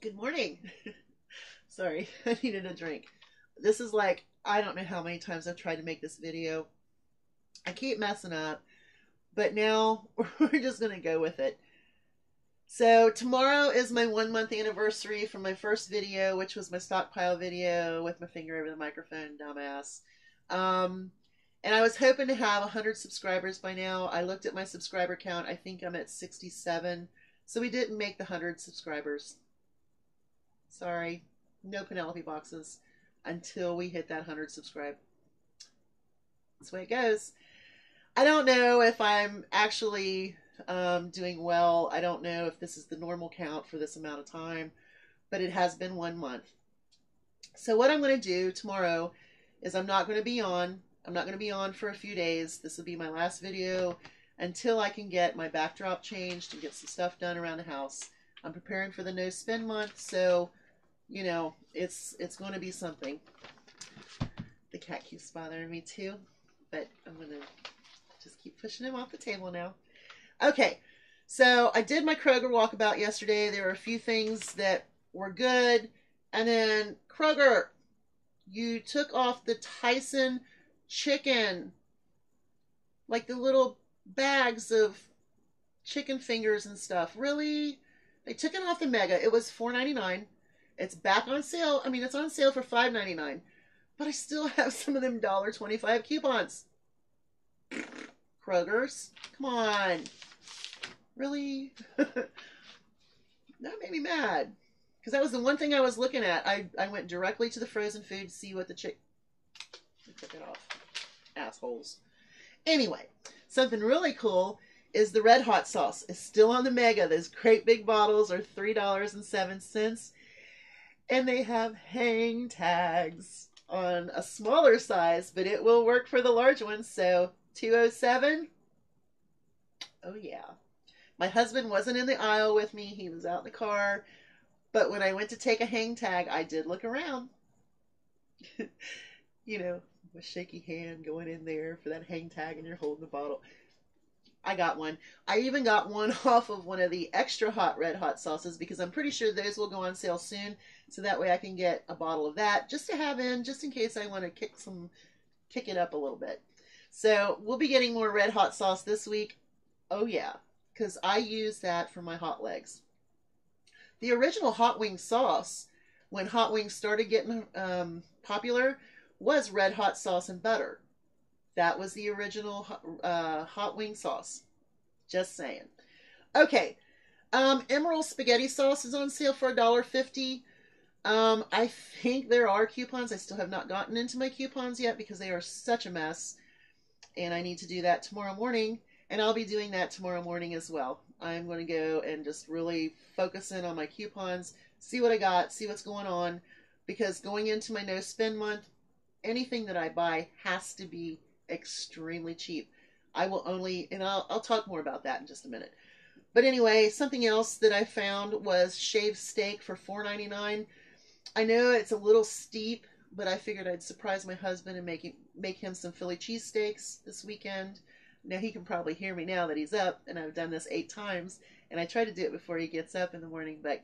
Good morning. Sorry, I needed a drink. This is like, I don't know how many times I've tried to make this video. I keep messing up, but now we're just going to go with it. So, tomorrow is my 1 month anniversary from my first video, which was my stockpile video with my finger over the microphone, dumbass. Um, and I was hoping to have 100 subscribers by now. I looked at my subscriber count. I think I'm at 67. So, we didn't make the 100 subscribers. Sorry, no Penelope boxes until we hit that 100 subscribe. That's the way it goes. I don't know if I'm actually doing well. I don't know if this is the normal count for this amount of time, but it has been 1 month. So what I'm going to do tomorrow is I'm not going to be on. I'm not going to be on for a few days. This will be my last video until I can get my backdrop changed and get some stuff done around the house. I'm preparing for the no spend month, so you know, it's going to be something. The cat keeps bothering me too, but I'm going to just keep pushing him off the table now. Okay, so I did my Kroger walkabout yesterday. There were a few things that were good. And then, Kroger, you took off the Tyson chicken. Like the little bags of chicken fingers and stuff. Really? They took it off the Mega. It was $4.99. It's back on sale. I mean, it's on sale for $5.99. But I still have some of them $1.25 coupons. Kroger's. Come on. Really? That made me mad. Because that was the one thing I was looking at. I went directly to the frozen food to see what the chick... I took it off. Assholes. Anyway, something really cool is the Red Hot sauce. It's still on the Mega. Those great big bottles are $3.07. And they have hang tags on a smaller size, but it will work for the large ones. So, $2.07. Oh, yeah. My husband wasn't in the aisle with me. He was out in the car. But when I went to take a hang tag, I did look around. You know, with shaky hand going in there for that hang tag and you're holding the bottle. I got one. I even got one off of one of the extra hot Red Hot sauces because I'm pretty sure those will go on sale soon. So that way I can get a bottle of that just to have in, just in case I want to kick it up a little bit. So we'll be getting more Red Hot sauce this week. Oh yeah, because I use that for my hot legs. The original hot wing sauce, when hot wings started getting popular, was Red Hot sauce and butter. That was the original hot wing sauce. Just saying. Okay. Emerald spaghetti sauce is on sale for $1.50. I think there are coupons. I still have not gotten into my coupons yet because they are such a mess. And I need to do that tomorrow morning. And I'll be doing that tomorrow morning as well. I'm going to go and just really focus in on my coupons, see what I got, see what's going on. Because going into my no spend month, anything that I buy has to be extremely cheap. I will only, and I'll talk more about that in just a minute. But anyway, something else that I found was shaved steak for $4.99. I know it's a little steep, but I figured I'd surprise my husband and make him some Philly cheesesteaks this weekend. Now he can probably hear me now that he's up, and I've done this 8 times, and I try to do it before he gets up in the morning, but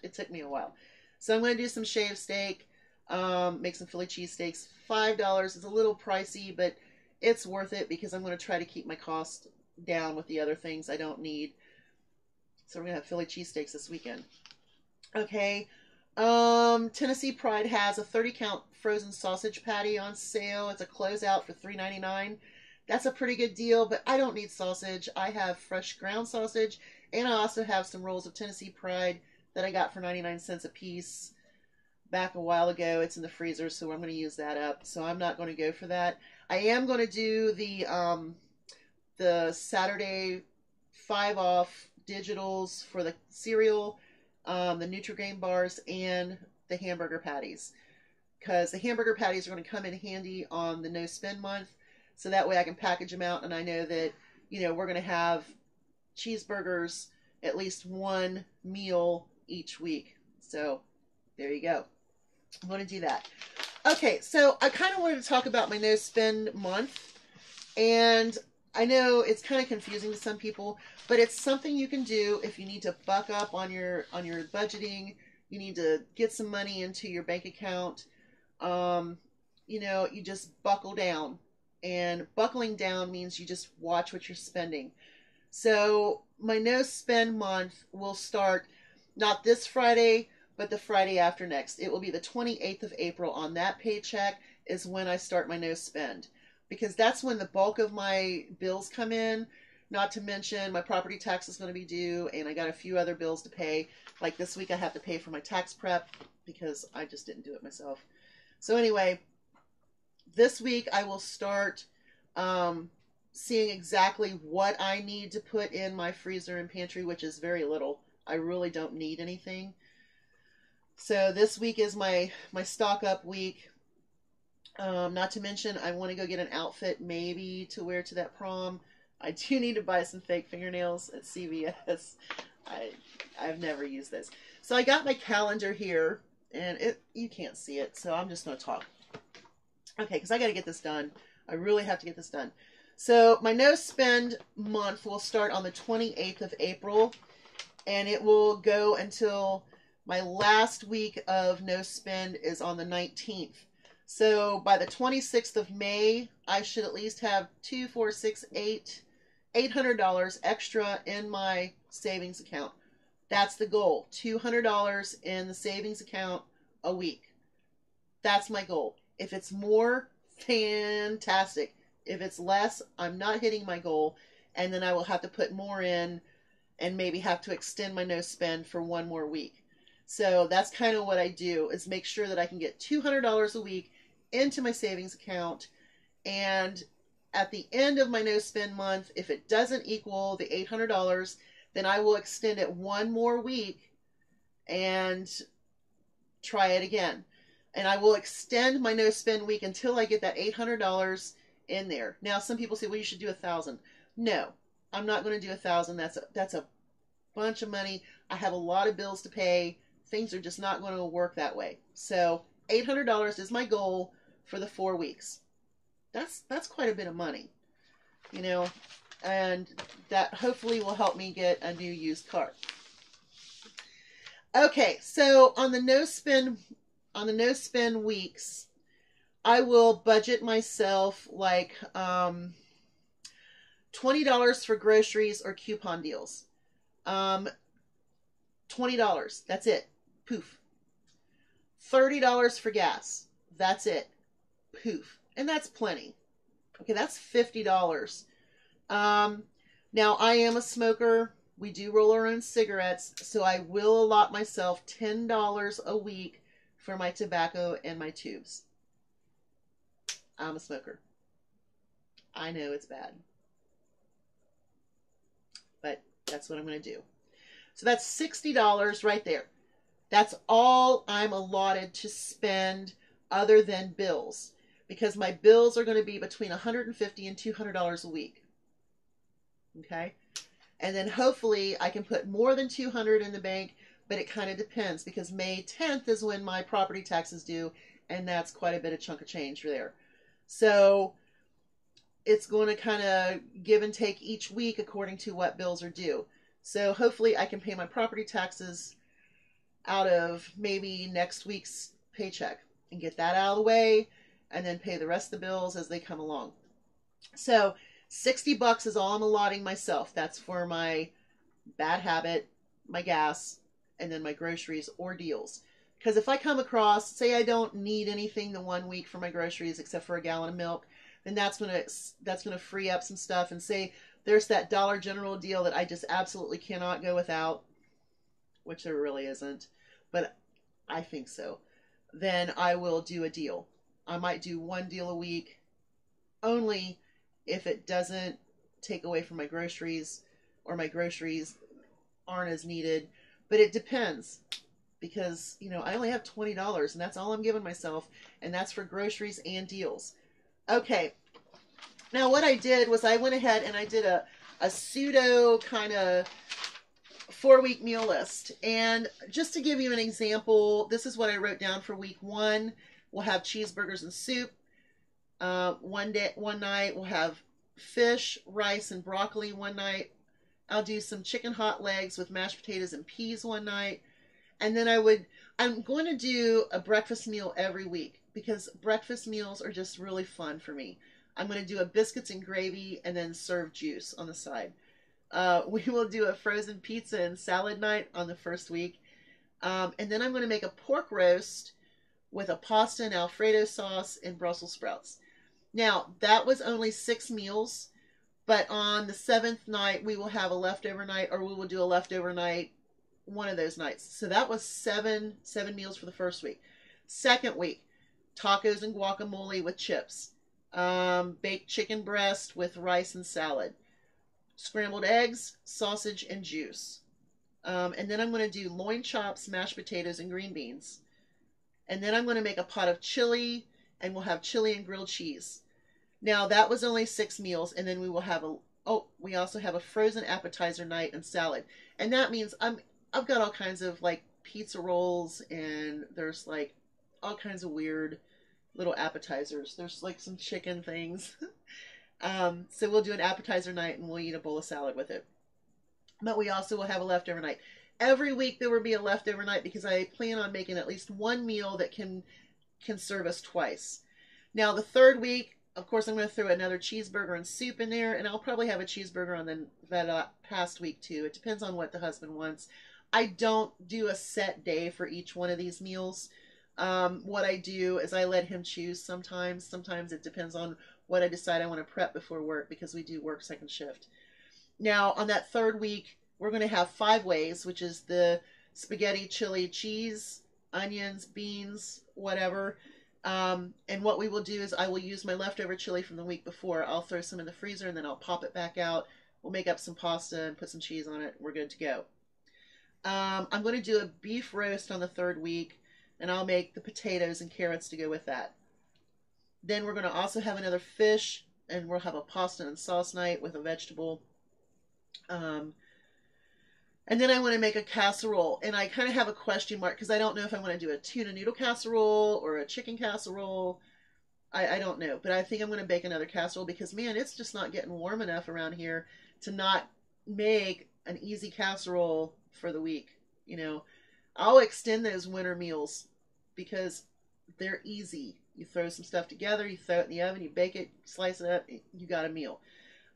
it took me a while. So I'm going to do some shaved steak, make some Philly cheesesteaks. $5 is a little pricey, but it's worth it because I'm going to try to keep my cost down with the other things I don't need. So we're going to have Philly cheesesteaks this weekend. Okay. Tennessee Pride has a 30-count frozen sausage patty on sale. It's a closeout for $3.99. That's a pretty good deal, but I don't need sausage. I have fresh ground sausage, and I also have some rolls of Tennessee Pride that I got for 99 cents a piece back a while ago. It's in the freezer, so I'm going to use that up. So I'm not going to go for that. I am going to do the Saturday 5 off digitals for the cereal, the Nutri-Grain bars, and the hamburger patties. Because the hamburger patties are going to come in handy on the no spend month. So that way I can package them out, and I know that, you know, we're going to have cheeseburgers at least one meal each week. So there you go. I'm going to do that. Okay, so I kind of wanted to talk about my no spend month. And I know it's kind of confusing to some people, but it's something you can do if you need to buck up on your budgeting, you need to get some money into your bank account, you know, you just buckle down. And buckling down means you just watch what you're spending. So my no spend month will start not this Friday, but the Friday after next. It will be the 28th of April. On that paycheck is when I start my no spend, because that's when the bulk of my bills come in. Not to mention my property tax is going to be due, and I got a few other bills to pay. Like this week I have to pay for my tax prep because I just didn't do it myself. So anyway, this week I will start seeing exactly what I need to put in my freezer and pantry, which is very little. I really don't need anything. So this week is my stock up week. Not to mention I want to go get an outfit maybe to wear to that prom. I do need to buy some fake fingernails at CVS. I've never used this. So I got my calendar here, and you can't see it, so I'm just going to talk. Okay, because I got to get this done. I really have to get this done. So my no spend month will start on the 28th of April, and it will go until my last week of no spend is on the 19th. So by the 26th of May, I should at least have $800 extra in my savings account. That's the goal. $200 in the savings account a week. That's my goal. If it's more, fantastic. If it's less, I'm not hitting my goal, and then I will have to put more in and maybe have to extend my no spend for one more week. So that's kind of what I do, is make sure that I can get $200 a week into my savings account, and at the end of my no spend month, if it doesn't equal the $800, then I will extend it one more week and try it again. And I will extend my no spend week until I get that $800 in there. Now, some people say, well, you should do 1,000. No, I'm not going to do 1,000. That's a bunch of money. I have a lot of bills to pay. Things are just not going to work that way. So $800 is my goal for the 4 weeks. That's quite a bit of money, you know, and that hopefully will help me get a new used car. Okay, so on the no spend weeks, I will budget myself like $20 for groceries or coupon deals. $20, that's it. Poof. $30 for gas. That's it. Poof. And that's plenty. Okay, that's $50. Now, I am a smoker. We do roll our own cigarettes, so I will allot myself $10 a week for my tobacco and my tubes. I'm a smoker. I know it's bad, but that's what I'm going to do. So that's $60 right there. That's all I'm allotted to spend other than bills, because my bills are going to be between $150 and $200 a week. Okay? And then hopefully I can put more than $200 in the bank, but it kind of depends, because May 10th is when my property taxes due, and that's quite a bit of chunk of change there. So it's going to kind of give and take each week according to what bills are due. So hopefully I can pay my property taxes out of maybe next week's paycheck and get that out of the way, and then pay the rest of the bills as they come along. So $60 is all I'm allotting myself. That's for my bad habit, my gas, and then my groceries or deals. Because if I come across, say I don't need anything the 1 week for my groceries except for a gallon of milk, then that's gonna free up some stuff. And say there's that Dollar General deal that I just absolutely cannot go without, which there really isn't, but I think so. Then I will do a deal. I might do one deal a week, only if it doesn't take away from my groceries, or my groceries aren't as needed. But it depends, because, you know, I only have $20, and that's all I'm giving myself, and that's for groceries and deals. Okay, now what I did was I went ahead and I did a pseudo kind of 4-week meal list. And just to give you an example, this is what I wrote down for week 1. We'll have cheeseburgers and soup. One night we'll have fish, rice, and broccoli one night. I'll do some chicken hot legs with mashed potatoes and peas one night. And then I'm going to do a breakfast meal every week because breakfast meals are just really fun for me. I'm going to do a biscuits and gravy and then serve juice on the side. We will do a frozen pizza and salad night on the first week. And then I'm going to make a pork roast with a pasta and Alfredo sauce and Brussels sprouts. Now, that was only 6 meals, but on the 7th night, we will have a leftover night, or we will do a leftover night one of those nights. So that was seven meals for the first week. Second week, tacos and guacamole with chips, baked chicken breast with rice and salad, scrambled eggs, sausage, and juice. And then I'm going to do loin chops, mashed potatoes, and green beans. And then I'm going to make a pot of chili, and we'll have chili and grilled cheese. Now, that was only 6 meals, and then we will have we also have a frozen appetizer night and salad. And that means I've got all kinds of like pizza rolls, and there's like all kinds of weird little appetizers. There's like some chicken things. So we'll do an appetizer night and we'll eat a bowl of salad with it. But we also will have a leftover night. Every week there will be a leftover night because I plan on making at least one meal that can serve us twice. Now the third week, of course, I'm going to throw another cheeseburger and soup in there, and I'll probably have a cheeseburger on that past week too. It depends on what the husband wants. I don't do a set day for each one of these meals. What I do is I let him choose sometimes. Sometimes it depends on what I decide I want to prep before work because we do work second shift. Now, on that third week, we're going to have 5 ways, which is the spaghetti, chili, cheese, onions, beans, whatever. And what we will do is I will use my leftover chili from the week before. I'll throw some in the freezer and then I'll pop it back out. We'll make up some pasta and put some cheese on it. We're good to go. I'm going to do a beef roast on the third week, and I'll make the potatoes and carrots to go with that. Then we're going to also have another fish, and we'll have a pasta and sauce night with a vegetable. And then I want to make a casserole, and I kind of have a question mark because I don't know if I want to do a tuna noodle casserole or a chicken casserole. I don't know, but I think I'm going to bake another casserole because, man, it's just not getting warm enough around here to not make an easy casserole for the week. You know, I'll extend those winter meals because they're easy. You throw some stuff together, you throw it in the oven, you bake it, slice it up, you got a meal.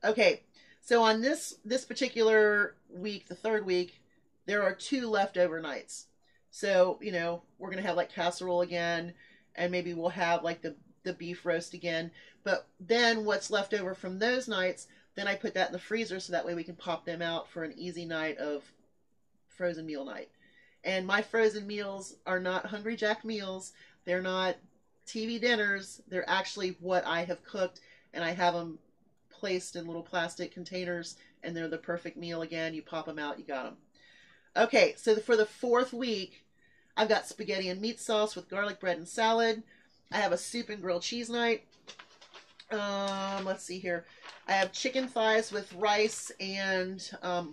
Okay, so on this particular week, the third week, there are 2 leftover nights. So, you know, we're going to have like casserole again, and maybe we'll have like the beef roast again. But then what's left over from those nights, then I put that in the freezer so that way we can pop them out for an easy night of frozen meal night. And my frozen meals are not Hungry Jack meals. They're not TV dinners. They're actually what I have cooked, and I have them placed in little plastic containers, and they're the perfect meal again. You pop them out, you got them. Okay, so for the 4th week, I've got spaghetti and meat sauce with garlic bread and salad. I have a soup and grilled cheese night. Let's see here. I have chicken thighs with rice and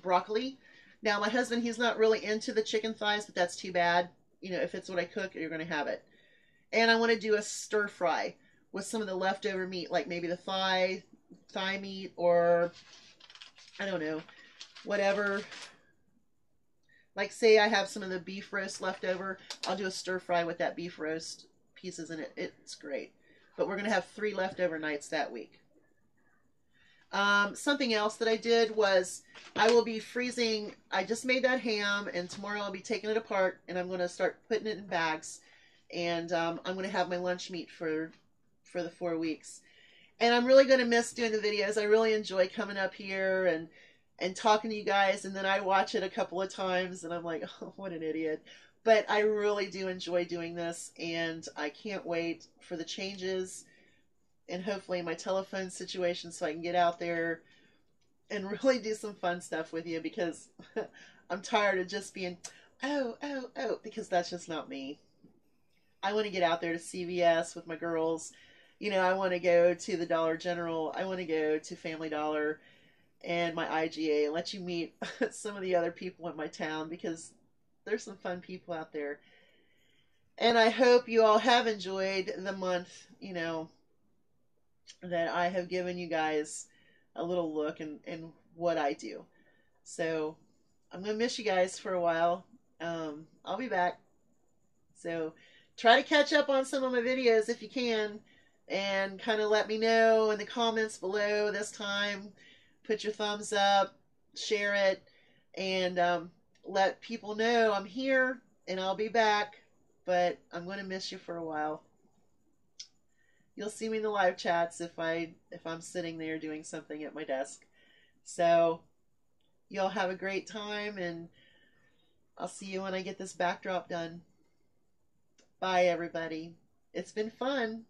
broccoli. Now, my husband, he's not really into the chicken thighs, but that's too bad. You know, if it's what I cook, you're going to have it. And I want to do a stir fry with some of the leftover meat, like maybe the thigh meat, or I don't know, whatever. Like, say I have some of the beef roast left over, I'll do a stir fry with that beef roast pieces in it. It's great. But we're going to have 3 leftover nights that week. Something else that I did was I will be freezing. I just made that ham, and tomorrow I'll be taking it apart, and I'm going to start putting it in bags. And I'm going to have my lunch meat for the 4 weeks. And I'm really going to miss doing the videos. I really enjoy coming up here and talking to you guys. And then I watch it a couple of times, and I'm like, oh, what an idiot. But I really do enjoy doing this, and I can't wait for the changes and hopefully my telephone situation so I can get out there and really do some fun stuff with you, because I'm tired of just being, oh, because that's just not me. I want to get out there to CVS with my girls. You know, I want to go to the Dollar General. I want to go to Family Dollar and my IGA and let you meet some of the other people in my town, because there's some fun people out there. And I hope you all have enjoyed the month, you know, that I have given you guys a little look in what I do. So I'm going to miss you guys for a while. I'll be back. So try to catch up on some of my videos if you can, and kind of let me know in the comments below this time. Put your thumbs up, share it, and let people know I'm here and I'll be back, but I'm going to miss you for a while. You'll see me in the live chats if I'm sitting there doing something at my desk. So y'all have a great time, and I'll see you when I get this backdrop done. Bye, everybody. It's been fun.